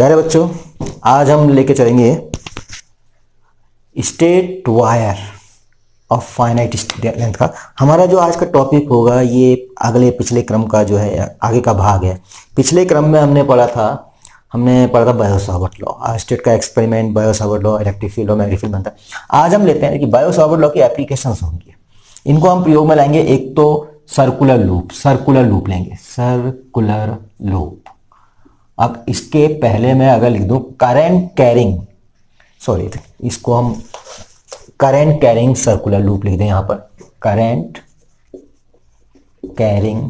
प्यारे बच्चों, आज हम लेके चलेंगे state wire of finite length का। हमारा जो आज का टॉपिक होगा ये अगले पिछले क्रम का जो है आगे का भाग है। पिछले क्रम में हमने पढ़ा था बायो-सावर्ट लॉ, स्टेट का experiment, Biot-Savart law, electric field और मैग्नेटिक फील्ड बनता है। आज हम लेते हैं कि बायो-सावर्ट लॉ की एप्लीकेशंस होंगी, इनको हम प्रयोग में लाएंगे। एक तो सर्कुलर लूप लेंगे, सर्कुलर लूप। अब इसके पहले मैं अगर लिख दूं इसको हम करंट कैरिंग सर्कुलर लूप लिख दें। यहां पर करंट कैरिंग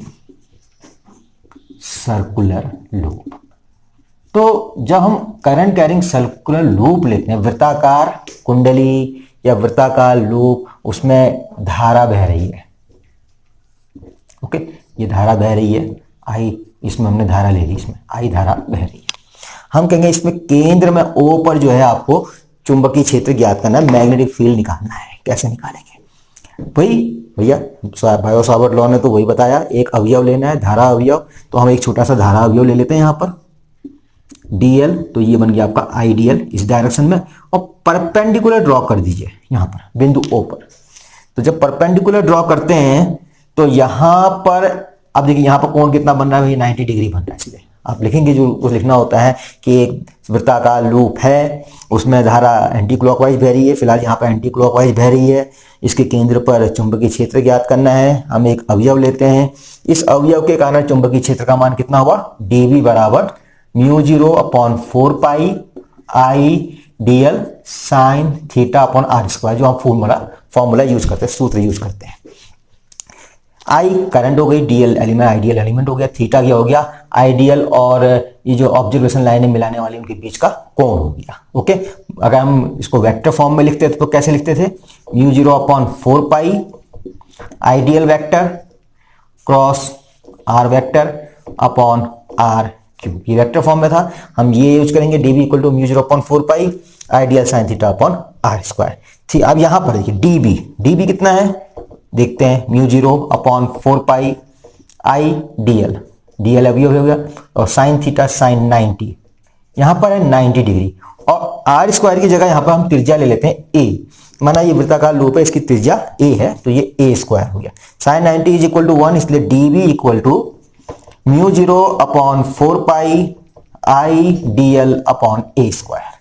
सर्कुलर लूप। तो जब हम करंट कैरिंग सर्कुलर लूप लेते हैं, वृत्ताकार कुंडली या वृत्ताकार लूप, उसमें धारा बह रही है। ओके, ये धारा बह रही है आई, इसमें हमने धारा ले ली, इसमें आई धारा बह रही है। हम कहेंगे इसमें केंद्र में ओ पर जो है आपको चुंबकीय क्षेत्र ज्ञात करना है, मैग्नेटिक फील्ड निकालना है। कैसे निकालेंगे भैया बायो-सावर्ट लॉ ने तो वही बताया, एक अवयव लेना है, धारा अवयव। तो हम एक छोटा सा धारा अवयव ले लेते हैं यहां पर dl, तो ये बन गया आपका आइडियल इस डायरेक्शन में, और परपेंडिकुलर ड्रॉ कर दीजिए यहां पर बिंदु O पर। तो जब परपेंडिकुलर ड्रॉ करते हैं तो यहां पर अब देखिए यहां पर कोण कितना बन रहा है, 90 डिग्री बन रहा है। इसलिए आप लिखेंगे, जो कुछ लिखना होता है कि एक वृत्ताकार लूप है, उसमें धारा एंटी क्लॉकवाइज बह रही है, फिलहाल यहाँ पर एंटी क्लॉकवाइज बह रही है। इसके केंद्र पर चुंबकीय क्षेत्र ज्ञात करना है। हम एक अवयव लेते हैं, इस अवयव के कारण चुंबकीय क्षेत्र का मान कितना हुआ, dv बराबर μ0/4 pi I dl sine theta upon R square, जो हम फॉर्मूला यूज करते हैं, सूत्र यूज करते हैं। आई करंट हो गई, डीएल एलिमेंट, आइडियल एलिमेंट हो गया, थीटा क्या हो गया, आइडियल और ये जो ऑब्जर्वेशन लाइनें मिलाने वाली उनके बीच का कोण हो गया। ओके, अगर हम इसको वेक्टर फॉर्म में लिखते थे तो कैसे लिखते थे, μ0/4 pi I D L vector cross R vector upon R cube, ये वेक्टर फॉर्म में था। हम ये यूज करेंगे, dv equal to μ0/4 pi I D L sine theta upon R square. ठीक, अब यहां पर देखिए db कितना है, देखते हैं, μ0/4 पाई आई dl अवयव हो गया, और साइन थीटा साइन 90, यहां पर है 90 डिग्री, और आर स्क्वायर की जगह यहां पर हम त्रिज्या ले लेते हैं a, माना ये वृत्ताकार लूप है, इसकी त्रिज्या a है, तो ये a स्क्वायर हो गया। साइन 90 इज इक्वल टू 1, इसलिए dv equal to μ0/4 pi I dl upon a square.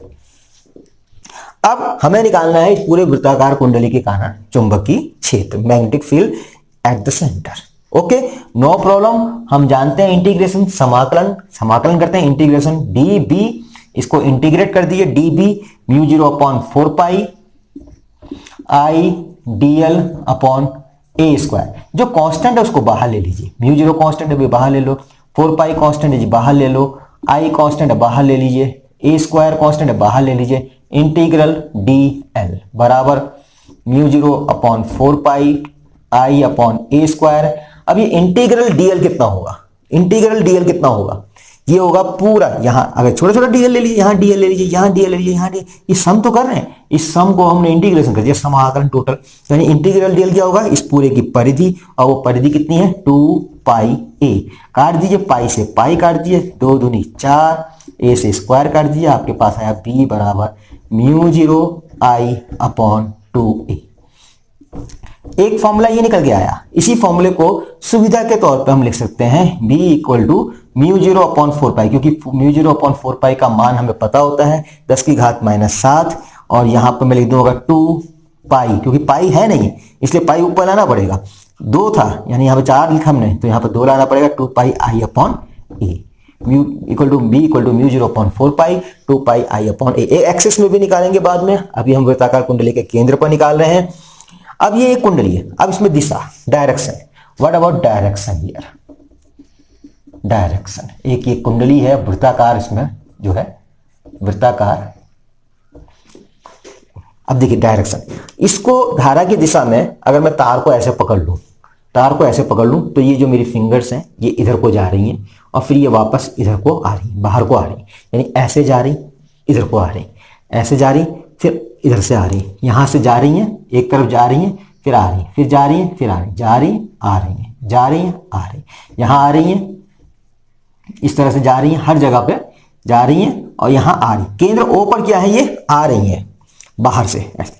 अब हमें निकालना है इस पूरे वृत्ताकार कुंडली के कारण चुंबकीय क्षेत्र, magnetic field at the centre. Okay, no problem. हम जानते हैं इंटीग्रेशन, समाकलन करते हैं, इंटीग्रेशन db, इसको इंटीग्रेट कर दिए, db μ0/4 pi I dl upon a square. जो कांस्टेंट है उसको बाहर ले लीजिए, μ0 कांस्टेंट है बाहर ले लो, 4 पाई कांस्टेंट है बाहर ले लो, i कांस्टेंट है बाहर ले लीजिए, a स्क्वायर कांस्टेंट है बाहर ले लीजिए। इंटीग्रल dl बराबर μ0/4 पाई i अपॉन a स्क्वायर। अब ये इंटीग्रल dl कितना होगा, ये होगा पूरा, यहां अगर छोटा dl ले लीजिए, यहां dl ले लीजिए, यहां dl ले लीजिए, यहां dl, ये सम तो कर रहे हैं, इस सम को हमने इंटीग्रेशन कर दिया, समाकलन टोटल, यानी इंटीग्रल dl क्या होगा, इस पूरे की परिधि, और वो परिधि कितनी है, 2 पाई a, काट दीजिए, पाई से पाई काट दीजिए, 2 दूनी 4, a से स्क्वायर काट दीजिए, आपके पास आया b बराबर μ0 i अपॉन 2a। एक फॉर्मूला ये निकल के आया, इसी फॉर्मूले को सुविधा के तौर पे हम लिख सकते हैं b इक्वल टू μ0/4 पाई, क्योंकि μ0/4 पाई का मान हमें पता होता है 10 की घात -7, और यहां पर मैं लिख दूंगा 2 पाई, क्योंकि पाई है नहीं इसलिए पाई ऊपर लाना पड़ेगा, 2 था यानी यहां पर 4 लिखा हमने, तो यहां पर 2 लाना पड़ेगा, 2 pi i upon a, b equal to μ0/4 pi 2 pi i upon a। Axis में भी निकालेंगे बाद में, अभी हम वृत्ताकार कुंडली के केंद्र पर निकाल रहे हैं। अब ये एक कुंडली है, अब इसमें दिशा, direction, what about direction here, direction, एक ये कुंडली है वृत्ताकार, इसमें जो है वृत्ताकार। अब देखिए डायरेक्शन, इसको धारा की दिशा में अगर मैं तार को ऐसे पकड़ लूं तो ये जो मेरी फिंगर्स हैं ये इधर को जा रही हैं, और फिर ये वापस इधर को आ रही, बाहर को आ रही, यानी ऐसे जा रही, इधर को आ रही, ऐसे जा रही, फिर इधर से आ रही, यहां से जा रही हैं, एक तरफ जा रही हैं, फिर आ रही, फिर जा रही हैं, फिर आ रही, जा रही, आ रही हैं, जा रही हैं, आ रही, यहां आ रही हैं, इस तरह से जा रही हैं, हर जगह पे जा रही हैं और यहां आ रही, केंद्र O पर क्या है, ये आ रही है बाहर से ऐसे।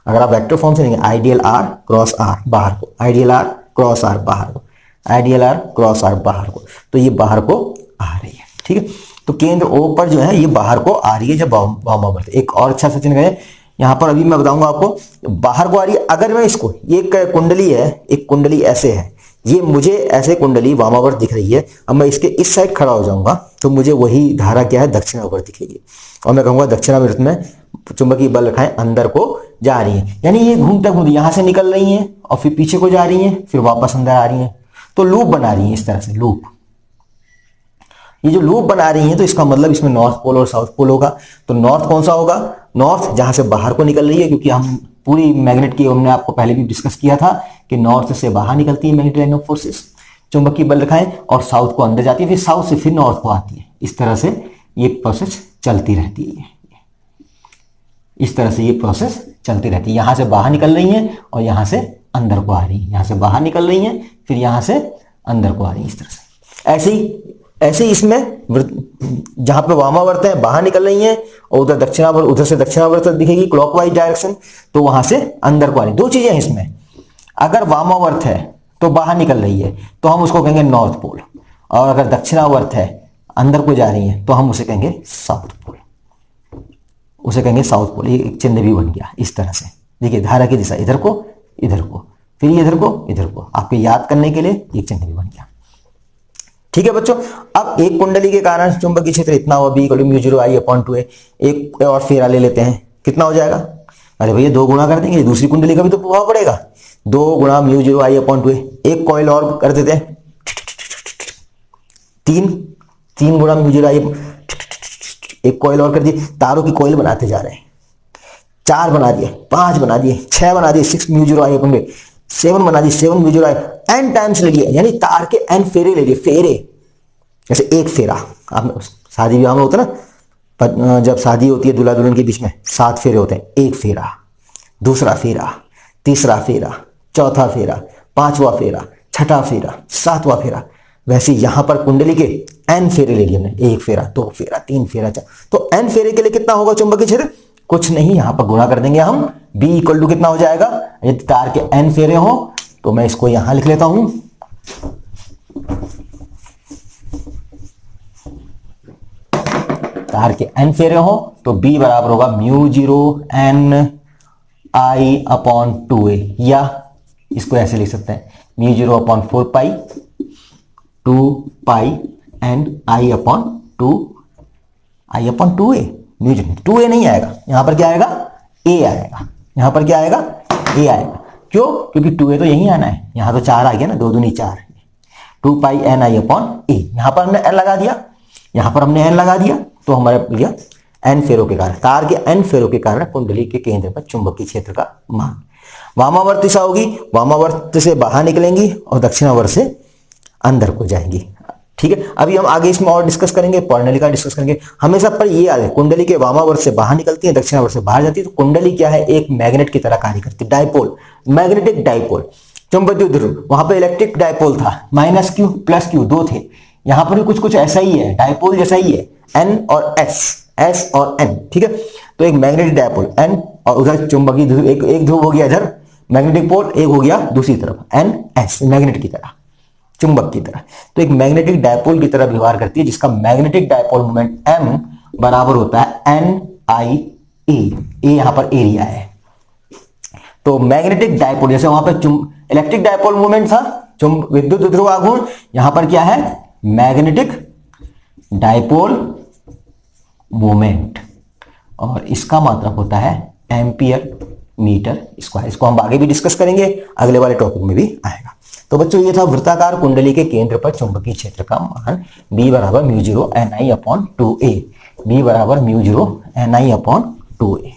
अगर आप वेक्टर फॉर्म से लेंगे आइडियल आर क्रॉस आर बाहर को, आइडियल आर क्रॉस आर बाहर को, आइडियल आर क्रॉस आर बाहर को, तो ये बाहर को आ रही है। ठीक है, तो केंद्र O पर जो है ये बाहर को आ रही है जब वामावर्त। एक और अच्छा सा चिन्ह है यहां पर, अभी मैं बताऊंगा आपको, बाहर को आ रही है। अगर मैं इसको, ये कुंडली है, एक कुंडली ऐसे है, ये मुझे ऐसे कुंडली वामावर्त दिख रही है, अब मैं इसके इस साइड खड़ा हो जाऊंगा तो मुझे वही धारा क्या है, दक्षिणावर्त दिखेगी, और मैं कहूंगा दक्षिणावर्त में चुंबकीय बल रेखाएं अंदर को जा रही है, यानी ये घूमते घूमते यहां से निकल रही हैं और फिर पीछे को जा रही हैं, फिर वापस अंदर आ रही हैं, तो लूप बना रही हैं इस तरह से लूप। ये जो लूप बना रही हैं तो इसका मतलब इसमें नॉर्थ पोल और साउथ पोल होगा। तो नॉर्थ कौन सा होगा, नॉर्थ जहां से बाहर को निकल रही है, क्योंकि हम पूरी मैग्नेट की, हमने आपको पहले भी डिस्कस किया था कि नॉर्थ से बाहर निकलती है मैग्नेटिक लाइन ऑफ फोर्सेस चुंबकीय बल रेखाएं, और साउथ को अंदर जाती है, फिर साउथ से फिर नॉर्थ को आती है। इस तरह से ये प्रोसेस चलती रहती है, इस तरह से ये प्रोसेस चलती रहती है। यहां से बाहर निकल रही हैं और यहां से अंदर को आ रही है, यहां से बाहर निकल रही हैं फिर यहां से अंदर को आ रही है, इस तरह से। ऐसे ही इसमें जहां पे वामावर्त है बाहर निकल रही हैं और उधर दक्षिणावर्त, उधर से दक्षिणावर्त दिखेगी क्लॉकवाइज डायरेक्शन, तो वहां से अंदर को आ रही। दो चीजें हैं इसमें, अगर वामावर्त है तो बाहर निकल रही है तो हम उसको कहेंगे नॉर्थ पोल, और अगर दक्षिणावर्त है अंदर को जा रही है तो हम उसे कहेंगे साउथ पोल, उसे कहेंगे साउथ पोल। ये एक चिन्ह भी बन गया इस तरह से। देखिए धारा की दिशा इधर को इधर को, फिर इधर को इधर को, आपको याद करने के लिए एक चिन्ह भी बन गया। ठीक है बच्चों, अब एक कुंडली के कारण चुंबकीय क्षेत्र इतना हुआ, B = μ0I/2a। एक और फेरा ले लेते हैं, कितना हो जाएगा, अरे भैया 2 गुणा कर देंगे, दूसरी कुंडली का भी तो प्रभाव पड़ेगा, 2 गुणा μ0I/2a। एक कॉइल और कर देते हैं, 3 गुणा μ0I, एक कॉइल और कर दिए, तारों की कॉइल बनाते जा रहे हैं, 4 बना दिए, 5 बना दिए, 6 बना दिए, 6 μ0I/2a, 7 बना दिए, 7 μ0I, n टाइम्स ले लिए, यानी तार के n फेरे ले लिए। फेरे जैसे एक फेरा, आप शादी विवाह में होता ना, जब शादी होती है दूल्हा दुल्हन के बीच में 7 फेरे होते हैं, एक फेरा, दूसरा फेरा, तीसरा फेरा, चौथा फेरा, 5वां फेरा, छठा फेरा, 7वां फेरा। वैसे यहां पर कुंडली के n फेरे ले लिए हमने, 1 फेरा, 2 फेरा, 3 फेरा, 4, तो n फेरे के लिए कितना होगा चुंबकीय क्षेत्र, कुछ नहीं, यहां पर गुणा कर देंगे हम, B = कितना हो जाएगा, यदि तार के n फेरे हो तो मैं इसको यहां लिख लेता हूं, तार के n फेरे हो तो B बराबर होगा μ0NI/2a, या इसको ऐसे लिख सकते हैं μ0/4 2 NI/2a। 2a नहीं आएगा, यहां पर क्या आएगा, a आएगा, यहां पर क्या आएगा, a आएगा। क्यों, क्योंकि 2a तो यही आना है, यहां तो 4 आ गया ना, 2 दूनी 4, 2 NI/a। यहां पर हमने n लगा दिया, यहां पर हमने n लगा दिया, तो हमारे लिया n फेरों के कारण, तार के n फेरों के कारण कुंडली के केंद्र पर चुंबकीय क्षेत्र का मान। वामावर्त दिशा होगी, वामावर्त से बाहर निकलेंगी और दक्षिणावर्त से अंदर को जाएंगी। ठीक है, अभी हम आगे इसमें और डिस्कस करेंगे, पर्णली का डिस्कस करेंगे। हमेशा पर ये याद है, कुंडली के वामावर्त से बाहर निकलती है, दक्षिणावर्त से बाहर जाती है। तो कुंडली क्या है, एक मैग्नेट की तरह कार्य करती है, डायपोल, मैग्नेटिक डायपोल, चुंबकीय ध्रुव। वहां पर इलेक्ट्रिक डायपोल था, -q +q 2 थे, यहां पर भी कुछ ऐसा ही है, डायपोल जैसा ही है, n और s और n। ठीक है, तो एक मैग्नेटिक डायपोल n, और उधर चुंबकीय ध्रुव, एक ध्रुव हो गया इधर मैग्नेटिक पोल, एक हो गया दूसरी तरफ n s, मैग्नेट की तरह, चुंबक की तरह। तो एक मैग्नेटिक डायपोल की तरह व्यवहार करती है, जिसका मैग्नेटिक डायपोल मोमेंट m बराबर होता है NIA। ए यहां पर एरिया है। तो मैग्नेटिक डायपोल, जैसे वहां पर इलेक्ट्रिक डायपोल मोमेंट था, विद्युत ध्रुव आघूर्ण, यहां पर क्या है, मैग्नेटिक डायपोल मोमेंट, और इसका मात्रक होता है एम्पियर/मीटर²। इसको हम आगे भी डिस्कस करेंगे, अगले वाले टॉपिक में भी आएगा। तो बच्चों ये था वृत्ताकार कुंडली के केंद्र पर चुंबकीय क्षेत्र का मान, B = μ0NI/2a, B = μ0NI/2a।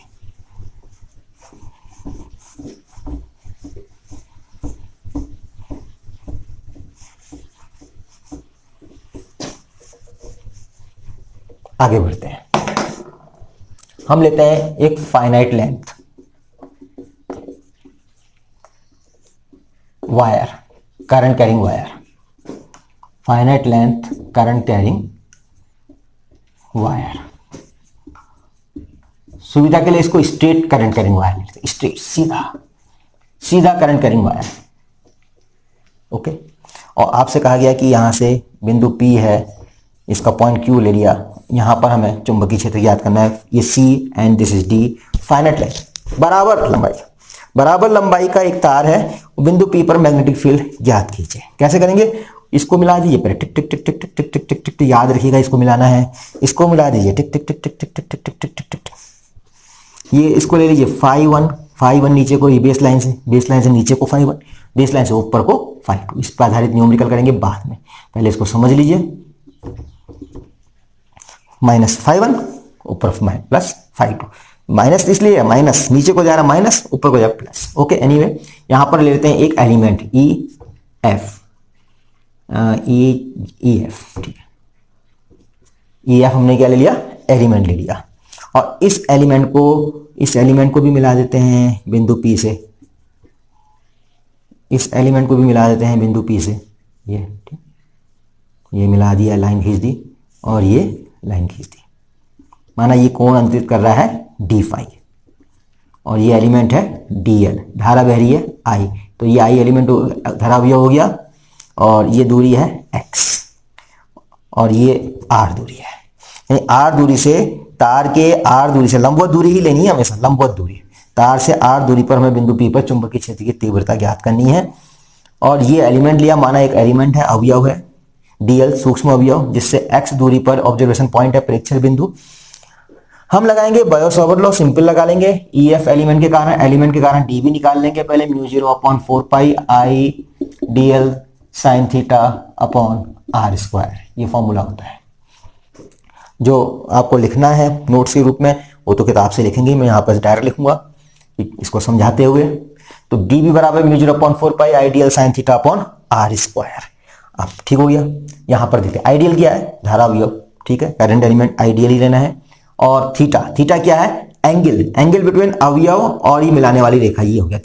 आगे बढ़ते हैं, हम लेते हैं एक finite length wire, current carrying wire, finite length current carrying wire. सुविधा के लिए इसको स्ट्रेट करंट कैरिंग वायर लिखते हैं, स्ट्रेट सीधा सीधा करंट कैरिंग वायर। ओके। और आपसे कहा गया कि यहां से बिंदु P है, इसका पॉइंट Q ले लिया, यहां पर हमें चुंबकीय क्षेत्र याद करना है, ये C and this is D, finite length, बराबर लंबाई का एक तार है, बिंदु P पर मैग्नेटिक फील्ड ज्ञात कीजिए। कैसे करेंगे, इसको मिला दीजिए पहले, टिक टिक टिक टिक टिक टिक टिक टिक टिक, याद रखिएगा इसको मिलाना है, इसको मिला दीजिए टिक टिक टिक टिक टिक टिक टिक टिक टिक टिक। ये इसको ले लीजिए φ1 नीचे को, ये बेस लाइन से नीचे को φ1, बेस लाइन से ऊपर को φ2। इस पर आधारित न्यूमेरिकल करेंगे बाद में, पहले इसको समझ लीजिए। माइनस φ1 ऊपर प्लस φ2, माइनस इसलिए माइनस, नीचे को जा रहा माइनस, ऊपर को जा प्लस। ओके, एनीवे यहां पर ले लेते हैं एक एलिमेंट EF, ठीक है, EF हमने क्या ले लिया, एलिमेंट ले लिया, और इस एलिमेंट को भी मिला देते हैं बिंदु P से, इस एलिमेंट को भी मिला देते हैं बिंदु P से, ये ठीक, ये मिला दिया, लाइन खींच दी, और ये लाइन खींच दी, माना ये कोण अंतरित कर रहा है d फाई, और ये एलिमेंट है dl, धारा बह रही है I, तो ये I एलिमेंट धरावयव हो गया, और ये दूरी है x, और ये r दूरी है, यानी r दूरी से, तार के r दूरी से, लंबवत दूरी ही लेनी है हमेशा, लंबवत दूरी, तार से r दूरी पर हमें बिंदु P पर चुंबकीय क्षेत्र की तीव्रता ज्ञात करनी है। और ये एलिमेंट लिया, माना एक एलिमेंट है, अवयव है dl, सूक्ष्म अवयव, जिससे x दूरी पर ऑब्जर्वेशन पॉइंट है, प्रेक्षण बिंदु। हम लगाएंगे बायो-सावर्ट लॉ, सिंपल लगा लेंगे, EF एलिमेंट के कारण d भी निकाल लेंगे पहले, μ0/4 I dl sin theta upon r square, ये फॉर्मूला होता है। जो आपको लिखना है नोट्स के रूप में वो तो किताब से लिखेंगे, मैं यहाँ पर डायरेक्ट लिखूंगा इसको समझाते हुए। तो d भी बराबर μ0/4 I dl sin theta upon r square. अब ठीक हो गया, यहाँ पर देखते आइडियल क्या है, धारा अवयव, ठीक है, करंट एलिमेंट आइडियल ही लेना है, और थीटा क्या है, एंगल बिटवीन अवयव और ये मिलाने वाली रेखा, ये हो गया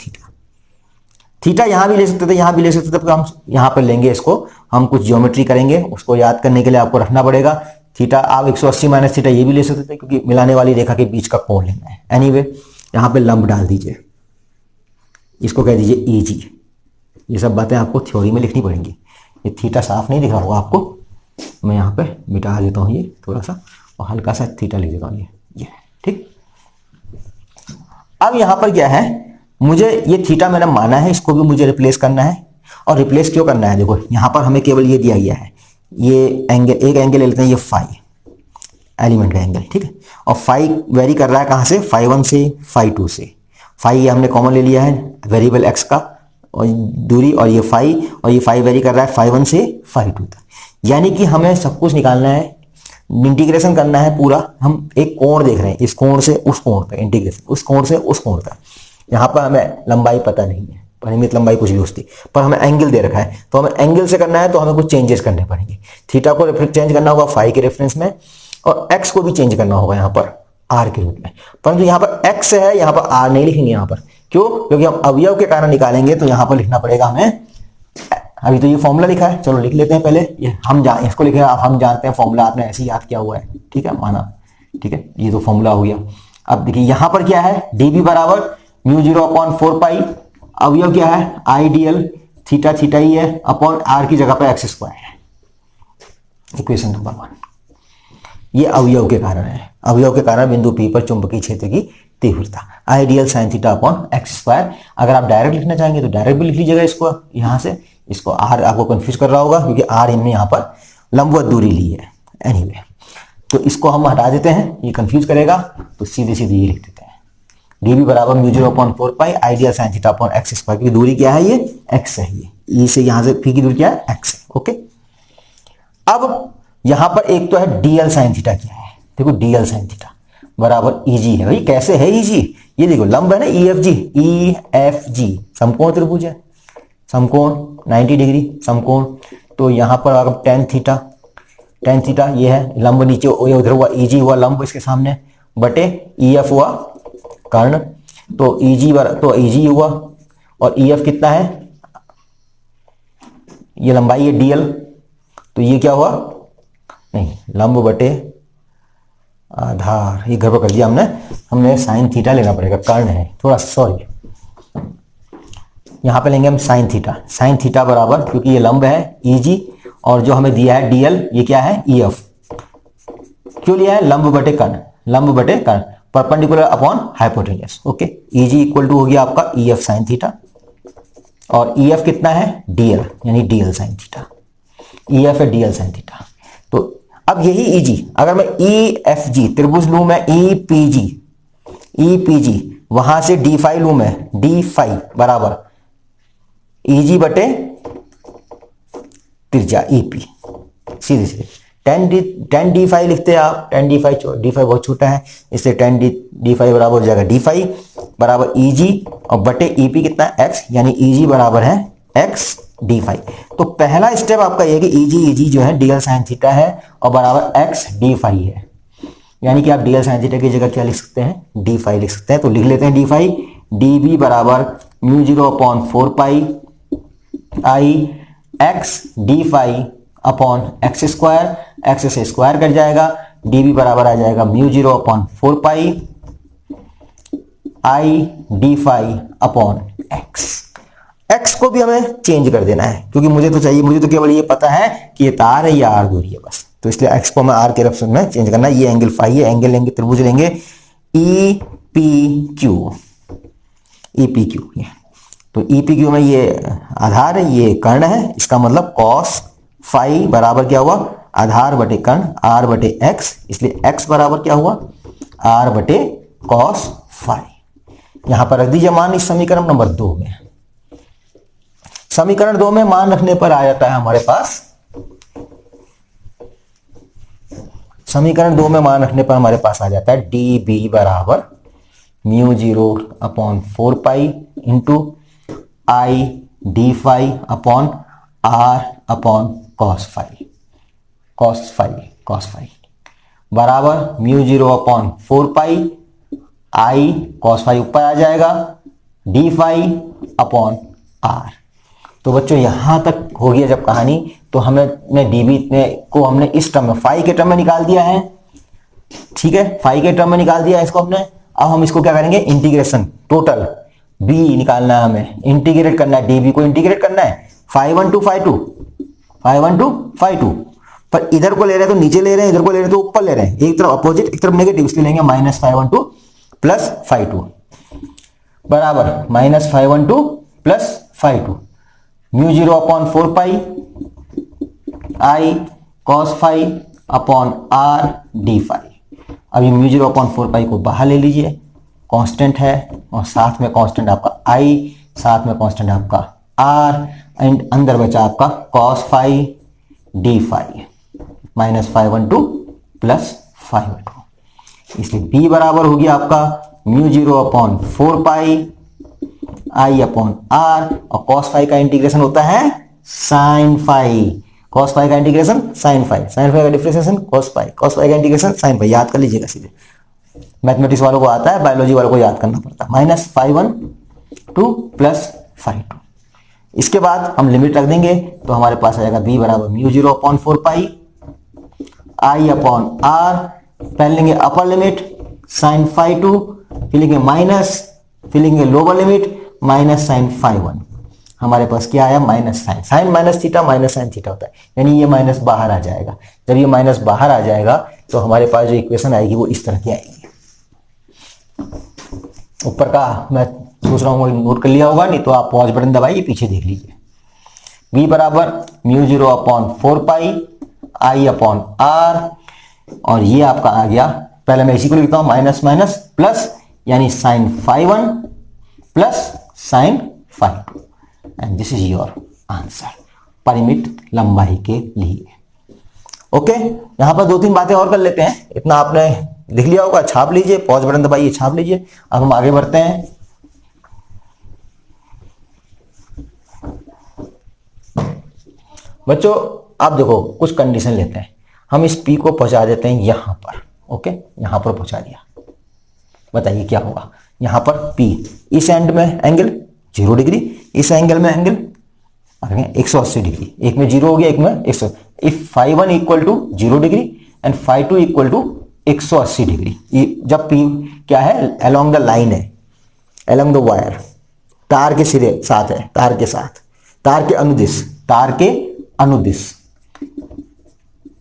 थीटा यहां भी ले सकते थे, यहां भी ले सकते थे, हम यहां पर लेंगे इसको, हम कुछ ज्योमेट्री करेंगे, उसको याद करने के लिए आपको रखना पड़ेगा थीटा। आप 180 माइनस थीटा ये भी ले सकते थे, क्योंकि मिलाने वाली रेखा के बीच का कोण लेना है। एनीवे यहां पे लंब डाल दीजिए, इसको कह दीजिए EG। ये सब बातें आपको थ्योरी में लिखनी पड़ेंगी। ये थीटा साफ नहीं दिख रहा होगा आपको, मैं यहाँ पे मिटा देता हूँ ये थोड़ा सा, और हल्का सा थीटा लिख देता हूँ, ये ठीक। अब यहाँ पर क्या है, मुझे ये थीटा मैंने माना है, इसको भी मुझे रिप्लेस करना है। और रिप्लेस क्यों करना है, देखो यहाँ पर हमें केवल ये दिया गया है, ये एंगल, एक एंगल ले लेते हैं, ये फाई एलिमेंट का एंगल, ठीक है, और फाई वेरी कर रहा है कहाँ से, φ1 से φ2 से। फाई ये हमने कॉमन ले लिया है, वेरिएबल x का और दूरी, और ये फाई, और ये फाई वेरी कर रहा है φ1 से φ2 तक। यानी कि हमें सब कुछ निकालना है, इंटीग्रेशन करना है पूरा। हम एक कोण देख रहे हैं, इस कोण से उस कोण तक इंटीग्रेशन, उस कोण से उस कोण तक। यहाँ पर हमें लंबाई पता नहीं है, परिमित लंबाई कुछ भी उसकी, पर हमें एंगल दे रखा है, तो हमें एंगल से करना है, तो हमें कुछ चेंजेस करने पड़ेंगे। थीटा को चेंज करना होगा फाई के रेफरेंस में, और एक्स को भी चेंज करना होगा यहाँ पर आर के रूप में। परंतु यहाँ पर एक्स है, यहाँ पर आर नहीं लिखेंगे यहाँ पर, क्यों, क्योंकि हम अवयव के कारण निकालेंगे, तो यहाँ पर लिखना पड़ेगा हमें, अभी तो ये फॉर्मूला लिखा है, चलो लिख लेते हैं पहले, ये हम इसको लिखे, अब हम जानते हैं फॉर्मूला, आपने ऐसे ही याद किया हुआ है, ठीक है, माना, ठीक है, ये तो फॉर्मूला हो गया। अब देखिए यहाँ पर क्या है, डी बी बराबर μ0/4 अवयव क्या है, आइडियल थीटा, थीटा ही है, अपॉन आर की जगह पर एक्स स्क्वायर है, इक्वेशन नंबर 1। ये अवयव के कारण है, अवयव के कारण बिंदु P पर चुंबकीय क्षेत्र की तीव्रता, ideal sine theta upon X square. अगर आप डायरेक्ट लिखना चाहेंगे तो डायरेक्ट भी लिख लीजिएगा इसको, यहां से इसको आर आपको कंफ्यूज कर रहा होगा, क्योंकि आर हमने यहाँ पर लंबवत दूरी ली है। एनीवे तो इसको हम हटा देते हैं, ये कंफ्यूज करेगा, तो सीधे सीधे ये लिख देते हैं, डी बी बराबर μ0/4 I D L sine theta upon X square की दूरी क्या है, ये एक्स है, ये से यहां से पी की दूरी क्या है, एक्स है। ओके, अब यहां पर एक तो है डीएल साइन थीटा, क्या है, देखो डीएल साइन थीटा बराबर ईजी है। भाई कैसे है ईजी, ये देखो लंब है ना, EFG समकोण त्रिभुज है, समकोण 90 डिग्री समकोण, तो यहां पर अगर टेन थीटा ये है लंब, नीचे ये उधर हुआ, EG हुआ लंब इसके सामने, बटे EF हुआ कर्ण, तो EG हुआ, और EF कितना है, ये लंबाई है DL, तो ये क्या हुआ, नहीं लंब बटे आधार, ये गड़बड़ कर दिया हमने साइन थीटा लेना पड़ेगा, कर्ण है थोड़ा, सॉरी। यहां पे लेंगे हम साइन थीटा। साइन थीटा बराबर, क्योंकि ये लंब है ईजी, और जो हमें दिया है डीएल, ये क्या है ईएफ। क्यों लिया है? लंब बटे कर्ण, लंब बटे कर्ण, perpendicular upon hypotenuse. Okay, EG equal to हो गया आपका ईएफ साइन थीटा, और ईएफ कितना है? डीएल, यानी डीएल साइन थीटा। ईएफ है डीएल साइन थीटा। तो अब यही ईजी, अगर मैं ईएफजी त्रिभुज लूं, मैं ईपीजी वहां से डी फाई लूं, मैं डी फाई बराबर ईजी बटे त्रिज्या ईपी, सीधे सीधे टेन डी फाई लिखते हैं आप। टेन डी फाई बहुत छोटा है, इसलिए टेन डी फाई बराबर हो जाएगा डी फाई बराबर ईजी और बटे ईपी कितना है? एक्स, यानी ईजी बराबर है एक्स डी फाई। तो पहला स्टेप आपका यह कि ईजी जो है डीएल साइन थीटा है और बराबर एक्स डी फाई है, यानी कि आप डीएल साइन थीटा की जगह क्या लिख सकते हैं? डी फाई लिख सकते हैं। तो लिख लेते हैं डी फाई, डी बी बराबर mu 0/4 pi I X D phi upon X square, X से स्क्वायर कट जाएगा, डी बी बराबर आ जाएगा mu 0/4 pi I D phi upon X. X को भी हमें चेंज कर देना है, क्योंकि मुझे तो केवल ये पता है कि ये तार है या आर दूरी है बस, तो इसलिए एक्स को हमें आर के रेफरेंस में चेंज करना है। ये एंगल फाई है, एंगल लेंगे, त्रिभुज लेंगे ई पी क्यू, ये तो ई पी क्यू में ये आधार है, ये कर्ण है, इसका मतलब कॉस फाई बराबर क्या हुआ? आधार बटे कर्ण, आर बटे एक्स, इसलिए एक्स बराबर क्या हुआ? आर बटे कॉस फाई। यहां पर रख दीजिए मान इस समीकरण नंबर 2 में। समीकरण 2 में मान रखने पर आ जाता है हमारे पास, समीकरण 2 में मान रखने पर हमारे पास आ जाता है डी बी बराबर mu 0/4 pi into I D phi upon R upon cos phi बराबर mu 0/4 pi I cos phi ऊपर आ जाएगा, डी फाई अपॉन आर। तो बच्चों यहां तक हो गया जब कहानी, तो हमने डीबी को हमने इस टर्म में फाई के टर्म में निकाल दिया है, ठीक है, फाई के टर्म में निकाल दिया है इसको हमने। अब हम इसको क्या करेंगे? इंटीग्रेशन, टोटल बी निकालना है हमें, इंटीग्रेट करना है, डीबी को इंटीग्रेट करना है, फाई 1 टू फाई 2, पर इधर को ले रहे हैं तो नीचे ले रहे हैं, इधर को ले रहे हैं तो ऊपर ले रहे हैं, एक तरफ अपोजिट एक तरफ नेगेटिव, इसलिए लेंगे -φ12 प्लस φ2 बराबर -φ12 plus φ2 mu 0/4 pi I cos phi upon R D phi. अब ये म्यू 0/4 पाई को बाहर ले लीजिए, कांस्टेंट है, और साथ में कांस्टेंट आपका आई, साथ में कांस्टेंट आपका आर, एंड अंदर बचा आपका cos phi D phi -φ12 plus φ2, इसलिए b बराबर हो गया आपका mu 0/4 pi I upon R, और कॉस फाई का इंटीग्रेशन होता है साइन फाई, कॉस फाई का integration sine phi, sine phi का differentiation cos phi, cos phi का इंटीग्रेशन साइन फाई। याद कर लीजिएगा सीधे, मैथमेटिक्स वालों को आता है, बायोलॉजी वालों को याद करना पड़ता है। -φ12 प्लस φ2। इसके बाद हम लिमिट रख देंगे, तो हमारे पास आएगा b बराबर mu 0/4 pi I upon R, पहले लेंगे अपर लिमिट साइन φ2, फिर लेंगे माइनस, फिर लेंगे लोअर लिमिट माइनस साइन φ1। हमारे पास क्या आया? Minus sine minus theta minus sine theta होता है, यानी ये माइनस बाहर आ जाएगा। जब ये माइनस बाहर आ जाएगा तो हमारे पास जो इक्वेशन आएगी वो इस तरह की आएगी। ऊपर का मैं सोच रहा हूँ नोट कर लिया होगा, नहीं तो आप पॉज बटन दबाइए, पीछे देख लीजिए। b बराबर mu 0/4 pi I upon R, और ये आपका आ गया, पहले मैं इसी को लिखता हूं माइनस माइनस प्लस, यानी sine φ1 plus sine φ2, and this is your answer परिमित लंबाई के लिए। ओके, यहां पर 2-3 बातें और कर लेते हैं, इतना आपने लिख लिया होगा, छाप लीजिए, पॉज बटन दबाइए, छाप लीजिए। अब हम आगे बढ़ते हैं। बच्चों आप देखो, कुछ कंडीशन लेते हैं, हम इस P को पहुंचा देते हैं यहां पर। ओके, यहां पर पहुंचा दिया, बताइए क्या होगा? यहां पर P, इस एंड में एंगल 0 डिग्री, इस एंगल में एंगल 180 डिग्री, एक में 0 हो गया, एक में 100। If φ1 equal to 0 degree and φ2 equal to 180 degree. जब P क्या है, अलोंग द लाइन है, अलोंग द वायर, तार के सिरे साथ है, तार के साथ, तार के अनुदिश, तार के अनुदिश,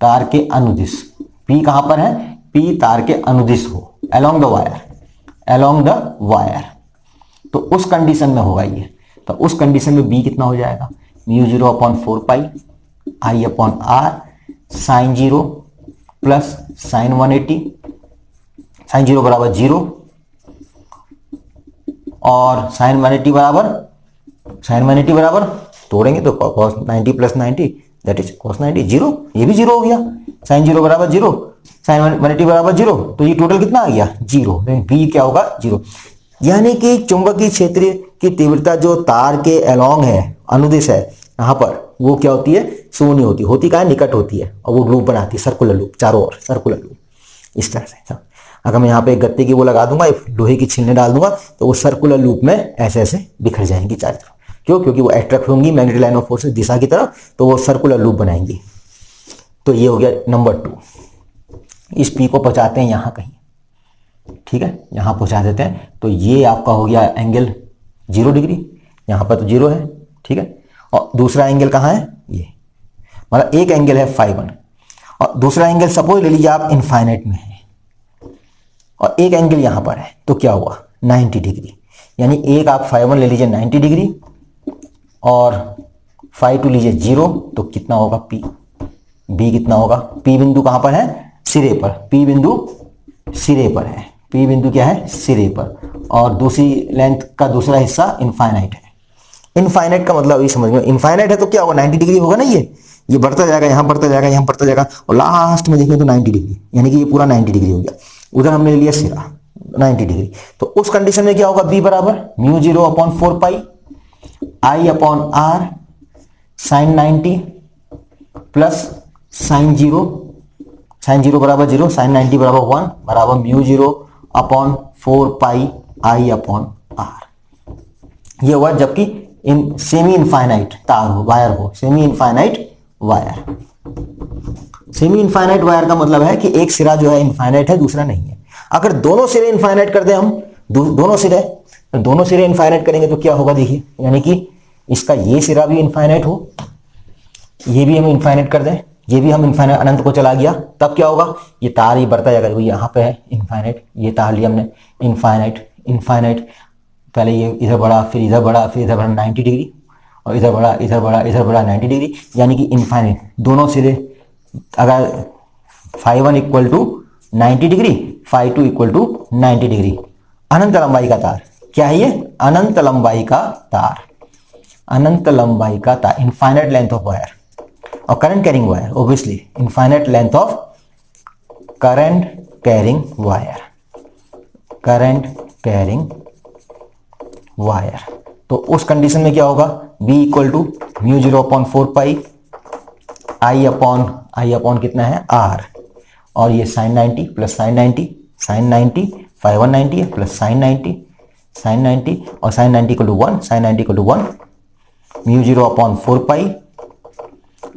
तार के अनुदिश, P कहां पर है, P तार के अनुदिश हो, along the wire, along the wire, तो उस कंडीशन में होगा ये। तो उस कंडीशन में B कितना हो जाएगा, μ0/4 I upon R sine 0 plus sine 180, sine 0 बराबर 0 और साइन 180 बराबर तोड़ेंगे तो cos 90 plus 90 that is cos 90, 0, ये भी 0 हो गया, साइन 0 बराबर 0, साइन 180 बराबर 0, तो ये टोटल कितना आ गया 0, बी क्या होगा 0। यानी कि चुंबकीय क्षेत्र की तीव्रता जो तार के अलोंग है, अनुदिश है, यहाँ पर वो क्या होती है, शून्य होती है, होती क्या है, निकट होती है, और वो लूप बनाती है, सर्कुलर लूप, चारों ओर सर्कुलर लूप इस तरह से। अगर मैं यहाँ पे एक गत्ते की वो लगा दूंगा, लोहे की छीलने डाल दूंगा, तो वो सर्कुलर लूप में ऐसे ऐसे बिखर जाएंगी चारों तरफ। क्यों, क्योंकि वो अट्रैक्ट होंगी मैग्नेटिक लाइन ऑफ फोर्स दिशा की तरफ, तो वो सर्कुलर लूप बनाएंगी। तो ये हो गया नंबर 2। इस पी को पहुंचाते हैं यहाँ कहीं, ठीक है, यहाँ पहुंचा देते हैं, तो ये आपका हो गया एंगल 0 डिग्री, यहाँ पर तो 0 है, ठीक है, और दूसरा एंगल कहाँ है, ये मतलब एक एंगल है φ1 और दूसरा एंगल सपोज ले लीजिए आप इनफाइनाइट में है, और एक एंगल यहां पर है, तो क्या हुआ 90 डिग्री। यानी एक आप φ1 ले लीजिए 90 डिग्री और φ2 लीजिए 0, तो कितना होगा P, B कितना होगा, P बिंदु कहां पर है, सिरे पर, P बिंदु सिरे पर है, P बिंदु क्या है, सिरे पर, और दूसरी लेंथ का दूसरा हिस्सा इनफाइनाइट है। इनफाइनाइट का मतलब ये समझ में, इनफाइनाइट है तो क्या होगा 90 डिग्री होगा ना, ये बढ़ता जाएगा, यहां बढ़ता जाएगा, यहां बढ़ता जाएगा, और लास्ट में देखें तो 90 डिग्री, यानी कि ये पूरा 90 डिग्री हो गया। उधर हमने लिया सिरा 90 डिग्री, तो उस कंडीशन में क्या होगा, B बराबर μ0/4 I upon R sine 90 plus sine 0, sine 0 बराबर 0, साइन 90 बराबर 1 बराबर μ0/4 I अपॉन R। ये हुआ जबकि इन सेमी इनफाइनाइट तार हो, वायर हो, semi infinite wire. Semi infinite wire का मतलब है कि एक सिरा जो है इनफाइनाइट है, दूसरा नहीं है। अगर दोनों सिरे इनफाइनाइट कर दें हम, दोनों सिरे इनफाइनाइट करेंगे तो क्या होगा देखिए, यानी कि इसका ये सिरा भी इनफाइनाइट हो, ये भी हम इनफाइनाइट कर दें, ये भी हम इनफाइनाइट अनंत को चला गया, तब क्या होगा, ये तार ही बढ़ता जाएगा, यहाँ पे है इनफाइनाइट, ये तार लिया हमने इनफाइनाइट, इनफाइनाइट, पहले ये इधर बढ़ा, फिर इधर बढ़ा, फिर इधर बढ़ा 90 डिग्री, और इधर बढ़ा, इधर बढ़ा, इधर बढ़ा 90 डिग्री, यानी कि इनफाइनाइट दोनों सिरे। अगर φ1 equal to 90 degree, φ2 equal to 90 degree, अनंत लंबाई का तार, क्या है ये, अनंत लंबाई का तार, अनंत लंबाई का तार, इनफाइनाइट लेंथ ऑफ वायर, और current carrying wire, obviously infinite length of current carrying wire, current carrying wire. तो उस कंडीशन में क्या होगा, B equal to μ0/4 I upon कितना है R, और ये साइन 90 प्लस साइन 90, साइन 90 φ1 90 है प्लस साइन 90, साइन 90 और sine 90 equal to 1, sine 90 equal to 1 μ0/4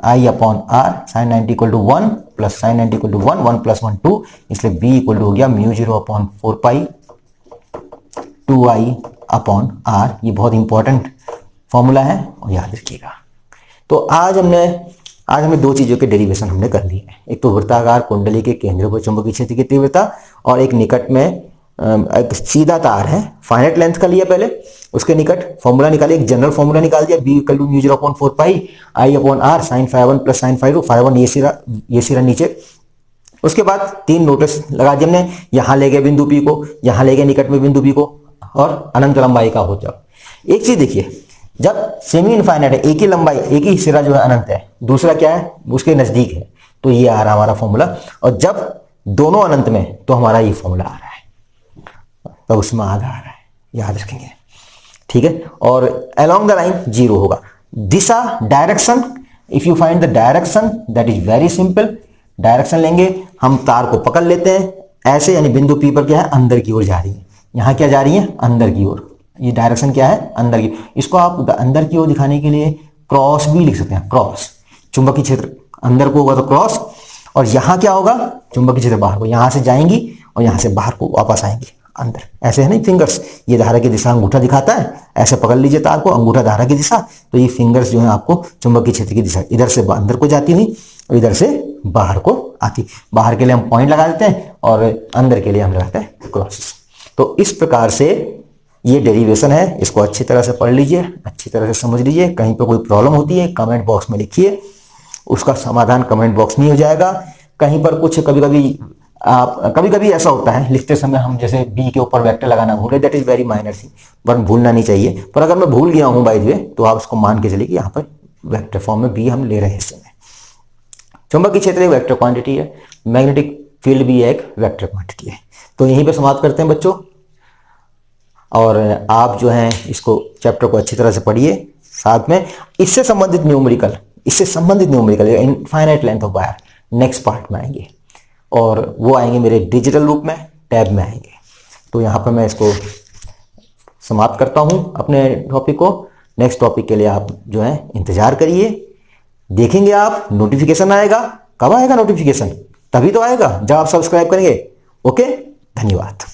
I upon R, sine 90 equal to 1 plus sine 90 equal to 1, 1 plus 1 2, इसलिए B इक्वल टू हो गया μ0/4 2I upon R। ये बहुत important formula है और याद रखिएगा। तो आज हमने दो चीजों के डेरिवेशन हमने कर लिए हैं, एक तो वृत्ताकार कुंडली के केंद्र पर चुंबकीय क्षेत्र की तीव्रता, और एक निकट में एक सीधा तार है, फाइनाइट लेंथ का लिया पहले, उसके निकट फॉर्मूला निकालिए, एक जनरल फॉर्मूला निकाल दिया, B equal to μ0/4 I upon R sine φ1 plus sine φ2, φ1 ये सिरा नीचे। उसके बाद 3 नोटिस लगा दिए हमने, यहां ले गए बिंदु P को, यहां ले गए निकट में बिंदु B को, और अनंत लंबाई का हो जाओ। एक चीज देखिए, जब सेमी इनफाइनाइट है, एक ही लंबाई, एक ही सिरा जो है अनंत है, दूसरा क्या है उसके नजदीक है, तो ये आ रहा हमारा फॉर्मूला, और जब दोनों अनंत में तो हमारा ये फॉर्मूला आ रहा है, तो उसमें आधा आ रहा है, याद रखेंगे, ठीक है। और अलोंग द लाइन 0 होगा। दिशा, direction, if you find the direction that is very simple, direction लेंगे हम, तार को पकड़ लेते हैं ऐसे, यानी बिंदु P पर क्या है, अंदर की ओर जा रही है, यहां क्या जा रही है, अंदर की ओर, ये डायरेक्शन क्या है, अंदर की। इसको आप अंदर की ओर दिखाने के लिए क्रॉस भी लिख सकते हैं, क्रॉस, चुंबकीय क्षेत्र अंदर को होगा तो क्रॉस, और यहां क्या होगा, चुंबकीय क्षेत्र बाहर को, यहां से जाएंगी और यहां से बाहर को वापस आएंगी अंदर, ऐसे है नहीं फिंगर्स, ये धारा की दिशा अंगूठा दिखाता है, ऐसे पकड़ लीजिए तार को, अंगूठा धारा की दिशा, तो ये फिंगर्स जो है आपको चुंबकीय क्षेत्र की दिशा, इधर से अंदर को जाती हुई और इधर से बाहर को आती। बाहर के लिए हम पॉइंट लगा देते हैं और अंदर के लिए हम लगाते हैं क्रॉसेस। तो इस प्रकार से ये डेरिवेशन है, इसको अच्छी तरह से पढ़ लीजिए, अच्छी तरह से समझ लीजिए। कहीं पर कोई प्रॉब्लम होती है कमेंट बॉक्स में लिखिए, उसका समाधान कमेंट बॉक्स में हो जाएगा। कहीं पर कुछ कभी कभी ऐसा होता है लिखते समय हम जैसे बी के ऊपर वेक्टर लगाना भूल गए, that is very minor thing, पर भूलना नहीं चाहिए। पर अगर मैं भूल गया हूं बाय द वे, तो आप उसको मान के चलिए कि यहाँ पर वेक्टर फॉर्म में बी हम ले रहे हैं इस समय। चुंबकीय क्षेत्र एक वेक्टर क्वांटिटी है, मैग्नेटिक फील्ड भी एक वेक्टर क्वांटिटी है। तो यहीं पे समाप्त करते हैं बच्चों, और आप जो है इसको चैप्टर को अच्छी तरह से पढ़िए, साथ में इससे संबंधित numerical infinite length of wire next part में आएंगे, और वो आएंगे मेरे डिजिटल रूप में, टैब में आएंगे। तो यहाँ पर मैं इसको समाप्त करता हूँ अपने टॉपिक को। नेक्स्ट टॉपिक के लिए आप जो है इंतजार करिए, देखेंगे आप, नोटिफिकेशन आएगा। कब आएगा नोटिफिकेशन? तभी तो आएगा जब आप सब्सक्राइब करेंगे। ओके, धन्यवाद।